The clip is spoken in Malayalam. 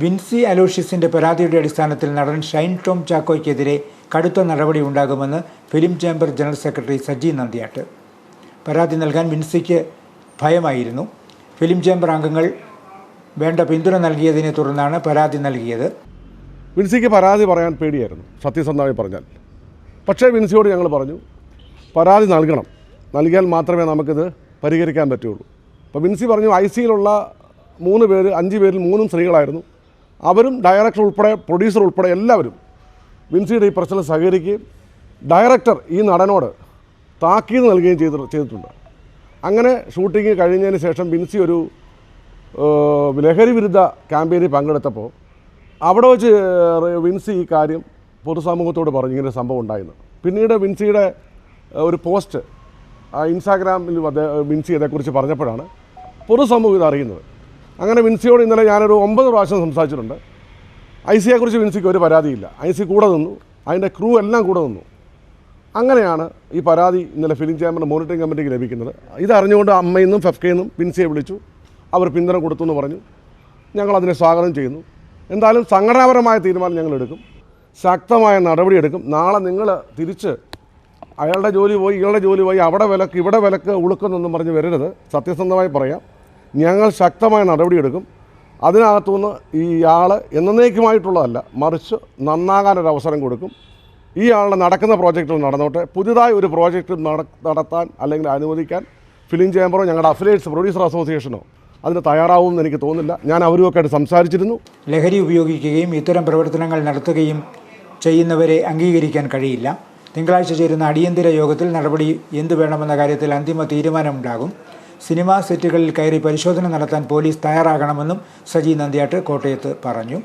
വിൻസി അലോഷ്യസിന്റെ പരാതിയുടെ അടിസ്ഥാനത്തിൽ നടൻ ഷൈൻ ടോം ചാക്കോയ്ക്കെതിരെ കടുത്ത നടപടി ഉണ്ടാകുമെന്ന് film chamber general secretary Saji Nandiyat. പരാതി നൽകാൻ വിൻസിക്ക് ഭയമായിരുന്നു. ഫിലിം ചേംബർ അംഗങ്ങൾ വേണ്ട പിന്തുണ നൽകിയതിനെ തുടർന്നാണ് പരാതി നൽകിയത്. വിൻസിക്ക് പരാതി പറയാൻ പേടിയായിരുന്നു, സത്യസന്ധമായി പറഞ്ഞാൽ. പക്ഷേ വിൻസിയോട് ഞങ്ങൾ പറഞ്ഞു, പരാതി നൽകിയാൽ മാത്രമേ നമുക്കിത് പരിഹരിക്കാൻ പറ്റുള്ളൂ. അപ്പോൾ വിൻസി പറഞ്ഞു, IC-യിലുള്ള 3 പേര് 5 പേരിൽ 3 സ്ത്രീകളായിരുന്നു. അവരും ഡയറക്ടർ ഉൾപ്പെടെ പ്രൊഡ്യൂസർ ഉൾപ്പെടെ എല്ലാവരും വിൻസിയുടെ ഈ പ്രശ്നത്തിൽ സഹകരിക്കുകയും ഡയറക്ടർ ഈ നടനോട് താക്കീത് നൽകുകയും ചെയ്തിട്ടുണ്ട്. അങ്ങനെ ഷൂട്ടിംഗ് കഴിഞ്ഞതിന് ശേഷം വിൻസി ഒരു ലഹരി വിരുദ്ധ ക്യാമ്പയിനിൽ പങ്കെടുത്തപ്പോൾ അവിടെ വെച്ച് വിൻസി ഈ കാര്യം പൊതുസമൂഹത്തോട് പറഞ്ഞു, ഇങ്ങനെ സംഭവം ഉണ്ടായിരുന്നു. പിന്നീട് വിൻസിയുടെ ഒരു പോസ്റ്റ് ഇൻസ്റ്റാഗ്രാമിൽ വിൻസി ഇതേക്കുറിച്ച് പറഞ്ഞപ്പോഴാണ് പൊതുസമൂഹം ഇത് അറിയുന്നത്. അങ്ങനെ വിൻസിയോട് ഇന്നലെ ഞാനൊരു 9 പ്രാവശ്യം സംസാരിച്ചിട്ടുണ്ട്. IC-യെക്കുറിച്ച് വിൻസിക്ക് ഒരു പരാതിയില്ല. IC കൂടെ നിന്നു, അതിൻ്റെ ക്രൂ എല്ലാം കൂടെ നിന്നു. അങ്ങനെയാണ് ഈ പരാതി ഇന്നലെ ഫിലിം ചേംബറിൻ്റെ മോണിറ്ററിംഗ് കമ്മിറ്റിക്ക് ലഭിക്കുന്നത്. ഇതറിഞ്ഞുകൊണ്ട് അമ്മയിൽ നിന്നും ഫെഫ്കയിൽ നിന്നും വിൻസിയെ വിളിച്ചു. അവർ പിന്തുണ കൊടുത്തു എന്ന് പറഞ്ഞു. ഞങ്ങളതിനെ സ്വാഗതം ചെയ്യുന്നു. എന്തായാലും സംഘടനാപരമായ തീരുമാനം ഞങ്ങൾ എടുക്കും, ശക്തമായ നടപടിയെടുക്കും. നാളെ നിങ്ങൾ തിരിച്ച് അയാളുടെ ജോലി പോയി ഇയാളുടെ ജോലി പോയി അവിടെ വിലക്ക് ഇവിടെ വിലക്ക് ഉളുക്കുന്നൊന്നും പറഞ്ഞ് വരരുത്. സത്യസന്ധമായി പറയാം, ഞങ്ങൾ ശക്തമായ നടപടിയെടുക്കും. അതിനകത്തുനിന്ന് ഈ ആൾ എന്നേക്കുമായിട്ടുള്ളതല്ല, മറിച്ച് നന്നാകാനൊരവസരം കൊടുക്കും. ഈ ആളുടെ നടക്കുന്ന പ്രോജക്റ്റുകൾ നടന്നോട്ടെ. പുതുതായി ഒരു പ്രോജക്റ്റ് നടത്താൻ അല്ലെങ്കിൽ അനുവദിക്കാൻ ഫിലിം ചേംബറോ ഞങ്ങളുടെ അഫിലിയേറ്റ്സ് പ്രൊഡ്യൂസർ അസോസിയേഷനോ അതിന് തയ്യാറാവുമെന്ന് എനിക്ക് തോന്നുന്നില്ല. ഞാൻ അവരുമൊക്കെ ആയിട്ട് സംസാരിച്ചിരുന്നു. ലഹരി ഉപയോഗിക്കുകയും ഇത്തരം പ്രവർത്തനങ്ങൾ നടത്തുകയും ചെയ്യുന്നവരെ അംഗീകരിക്കാൻ കഴിയില്ല. തിങ്കളാഴ്ച ചേരുന്ന അടിയന്തര യോഗത്തിൽ നടപടി എന്തു വേണമെന്ന കാര്യത്തിൽ അന്തിമ തീരുമാനമുണ്ടാകും. സിനിമാ സെറ്റുകളിൽ കയറി പരിശോധന നടത്താൻ പോലീസ് തയ്യാറാകണമെന്നും സജി നന്ദിയാട്ട് കോട്ടയത്ത് പറഞ്ഞു.